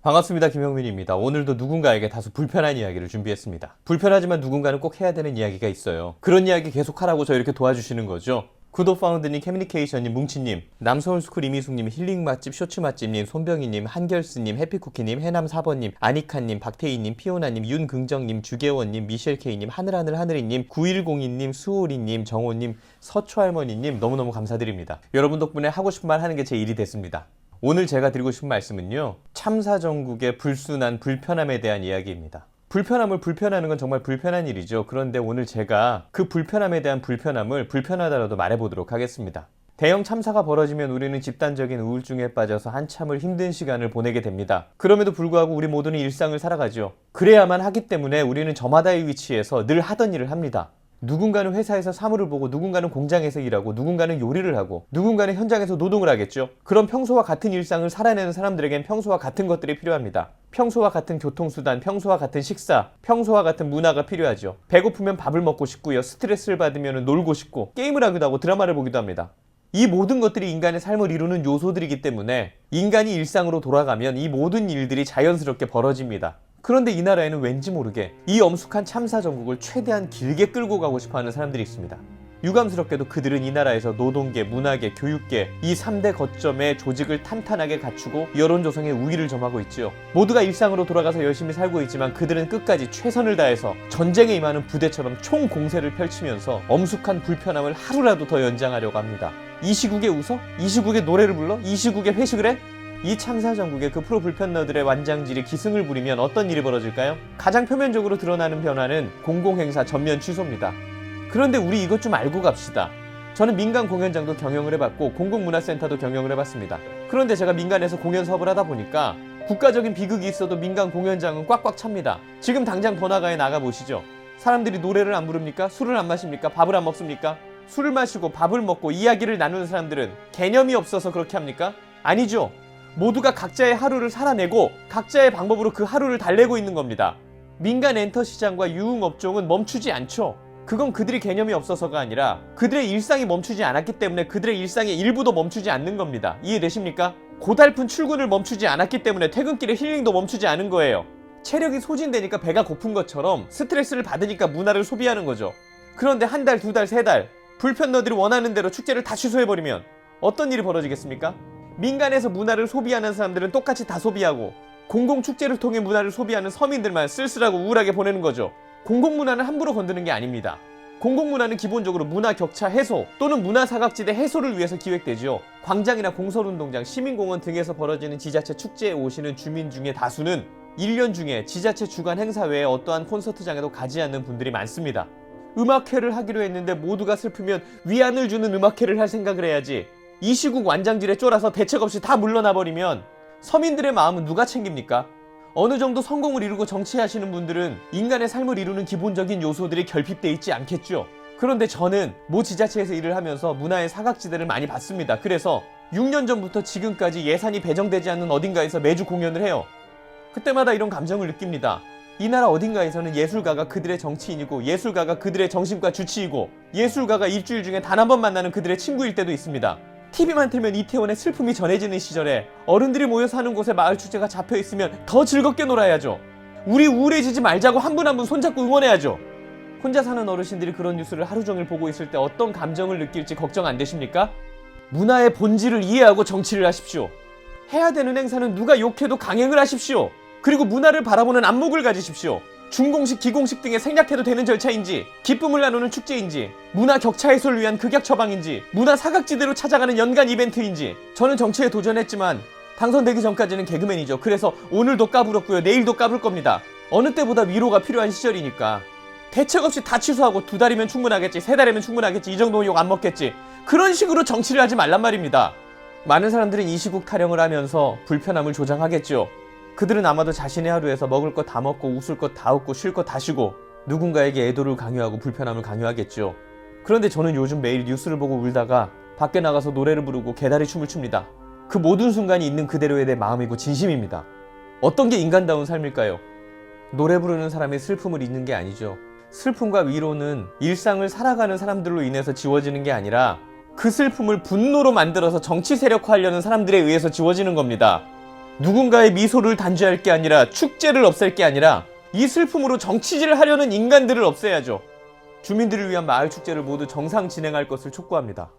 반갑습니다. 김영민입니다. 오늘도 누군가에게 다소 불편한 이야기를 준비했습니다. 불편하지만 누군가는 꼭 해야 되는 이야기가 있어요. 그런 이야기 계속하라고 저 이렇게 도와주시는 거죠. 구독 파운드님, 커뮤니케이션님, 뭉치님, 남서울스쿨 이미숙님, 힐링 맛집, 쇼츠 맛집님, 손병희님, 한결스님, 해피쿠키님, 해남 4번님, 아니카님, 박태희님, 피오나님, 윤긍정님, 주계원님, 미셸케이님, 하늘하늘하늘이님, 9102님, 수호리님, 정호님, 서초할머니님 너무너무 감사드립니다. 여러분 덕분에 하고 싶은 말 하는 게 제 일이 됐습니다. 오늘 제가 드리고 싶은 말씀은요, 참사 전국의 불순한 불편함에 대한 이야기입니다. 불편함을 불편하는 건 정말 불편한 일이죠. 그런데 오늘 제가 그 불편함에 대한 불편함을 불편하다라도 말해보도록 하겠습니다. 대형 참사가 벌어지면 우리는 집단적인 우울증에 빠져서 한참을 힘든 시간을 보내게 됩니다. 그럼에도 불구하고 우리 모두는 일상을 살아가죠. 그래야만 하기 때문에 우리는 저마다의 위치에서 늘 하던 일을 합니다. 누군가는 회사에서 사무를 보고, 누군가는 공장에서 일하고, 누군가는 요리를 하고, 누군가는 현장에서 노동을 하겠죠. 그럼 평소와 같은 일상을 살아내는 사람들에겐 평소와 같은 것들이 필요합니다. 평소와 같은 교통수단, 평소와 같은 식사, 평소와 같은 문화가 필요하죠. 배고프면 밥을 먹고 싶고요. 스트레스를 받으면 놀고 싶고, 게임을 하기도 하고 드라마를 보기도 합니다. 이 모든 것들이 인간의 삶을 이루는 요소들이기 때문에 인간이 일상으로 돌아가면 이 모든 일들이 자연스럽게 벌어집니다. 그런데 이 나라에는 왠지 모르게 이 엄숙한 참사 전국을 최대한 길게 끌고 가고 싶어하는 사람들이 있습니다. 유감스럽게도 그들은 이 나라에서 노동계, 문화계, 교육계 이 3대 거점의 조직을 탄탄하게 갖추고 여론 조성의 우위를 점하고 있지요. 모두가 일상으로 돌아가서 열심히 살고 있지만 그들은 끝까지 최선을 다해서 전쟁에 임하는 부대처럼 총공세를 펼치면서 엄숙한 불편함을 하루라도 더 연장하려고 합니다. 이 시국에 웃어? 이 시국에 노래를 불러? 이 시국에 회식을 해? 이 참사 전국의 그 프로 불편러들의 완장질이 기승을 부리면 어떤 일이 벌어질까요? 가장 표면적으로 드러나는 변화는 공공행사 전면 취소입니다. 그런데 우리 이것 좀 알고 갑시다. 저는 민간 공연장도 경영을 해봤고 공공문화센터도 경영을 해봤습니다. 그런데 제가 민간에서 공연 사업을 하다 보니까 국가적인 비극이 있어도 민간 공연장은 꽉꽉 찹니다. 지금 당장 번화가에 나가보시죠. 사람들이 노래를 안 부릅니까? 술을 안 마십니까? 밥을 안 먹습니까? 술을 마시고 밥을 먹고 이야기를 나누는 사람들은 개념이 없어서 그렇게 합니까? 아니죠. 모두가 각자의 하루를 살아내고 각자의 방법으로 그 하루를 달래고 있는 겁니다. 민간 엔터 시장과 유흥업종은 멈추지 않죠. 그건 그들이 개념이 없어서가 아니라 그들의 일상이 멈추지 않았기 때문에 그들의 일상의 일부도 멈추지 않는 겁니다. 이해되십니까? 고달픈 출근을 멈추지 않았기 때문에 퇴근길에 힐링도 멈추지 않은 거예요. 체력이 소진되니까 배가 고픈 것처럼 스트레스를 받으니까 문화를 소비하는 거죠. 그런데 한 달, 두 달, 세 달 불편러들이 원하는 대로 축제를 다 취소해버리면 어떤 일이 벌어지겠습니까? 민간에서 문화를 소비하는 사람들은 똑같이 다 소비하고 공공축제를 통해 문화를 소비하는 서민들만 쓸쓸하고 우울하게 보내는 거죠. 공공문화는 함부로 건드는 게 아닙니다. 공공문화는 기본적으로 문화 격차 해소 또는 문화 사각지대 해소를 위해서 기획되지요. 광장이나 공설운동장, 시민공원 등에서 벌어지는 지자체 축제에 오시는 주민 중에 다수는 1년 중에 지자체 주관 행사 외에 어떠한 콘서트장에도 가지 않는 분들이 많습니다. 음악회를 하기로 했는데 모두가 슬프면 위안을 주는 음악회를 할 생각을 해야지. 이 시국 완장질에 쫄아서 대책 없이 다 물러나버리면 서민들의 마음은 누가 챙깁니까? 어느 정도 성공을 이루고 정치하시는 분들은 인간의 삶을 이루는 기본적인 요소들이 결핍돼 있지 않겠죠. 그런데 저는 모 지자체에서 일을 하면서 문화의 사각지대를 많이 봤습니다. 그래서 6년 전부터 지금까지 예산이 배정되지 않는 어딘가에서 매주 공연을 해요. 그때마다 이런 감정을 느낍니다. 이 나라 어딘가에서는 예술가가 그들의 정치인이고, 예술가가 그들의 정신과 주치이고, 예술가가 일주일 중에 단 한 번 만나는 그들의 친구일 때도 있습니다. TV만 틀면 이태원의 슬픔이 전해지는 시절에 어른들이 모여 사는 곳에 마을 축제가 잡혀있으면 더 즐겁게 놀아야죠. 우리 우울해지지 말자고 한 분 한 분 손잡고 응원해야죠. 혼자 사는 어르신들이 그런 뉴스를 하루 종일 보고 있을 때 어떤 감정을 느낄지 걱정 안 되십니까? 문화의 본질을 이해하고 정치를 하십시오. 해야 되는 행사는 누가 욕해도 강행을 하십시오. 그리고 문화를 바라보는 안목을 가지십시오. 준공식, 기공식 등에 생략해도 되는 절차인지, 기쁨을 나누는 축제인지, 문화 격차 해소를 위한 극약 처방인지, 문화 사각지대로 찾아가는 연간 이벤트인지. 저는 정치에 도전했지만 당선되기 전까지는 개그맨이죠. 그래서 오늘도 까불었고요, 내일도 까불 겁니다. 어느 때보다 위로가 필요한 시절이니까. 대책 없이 다 취소하고 2달이면 충분하겠지, 3달이면 충분하겠지, 이 정도면 욕 안 먹겠지, 그런 식으로 정치를 하지 말란 말입니다. 많은 사람들은 이 시국 타령을 하면서 불편함을 조장하겠죠. 그들은 아마도 자신의 하루에서 먹을 것 다 먹고, 웃을 것 다 웃고, 쉴 것 다 쉬고, 누군가에게 애도를 강요하고 불편함을 강요하겠죠. 그런데 저는 요즘 매일 뉴스를 보고 울다가 밖에 나가서 노래를 부르고 개다리 춤을 춥니다. 그 모든 순간이 있는 그대로의 내 마음이고 진심입니다. 어떤 게 인간다운 삶일까요? 노래 부르는 사람의 슬픔을 잊는 게 아니죠. 슬픔과 위로는 일상을 살아가는 사람들로 인해서 지워지는 게 아니라 그 슬픔을 분노로 만들어서 정치 세력화하려는 사람들에 의해서 지워지는 겁니다. 누군가의 미소를 단죄할 게 아니라, 축제를 없앨 게 아니라 이 슬픔으로 정치질을 하려는 인간들을 없애야죠. 주민들을 위한 마을 축제를 모두 정상 진행할 것을 촉구합니다.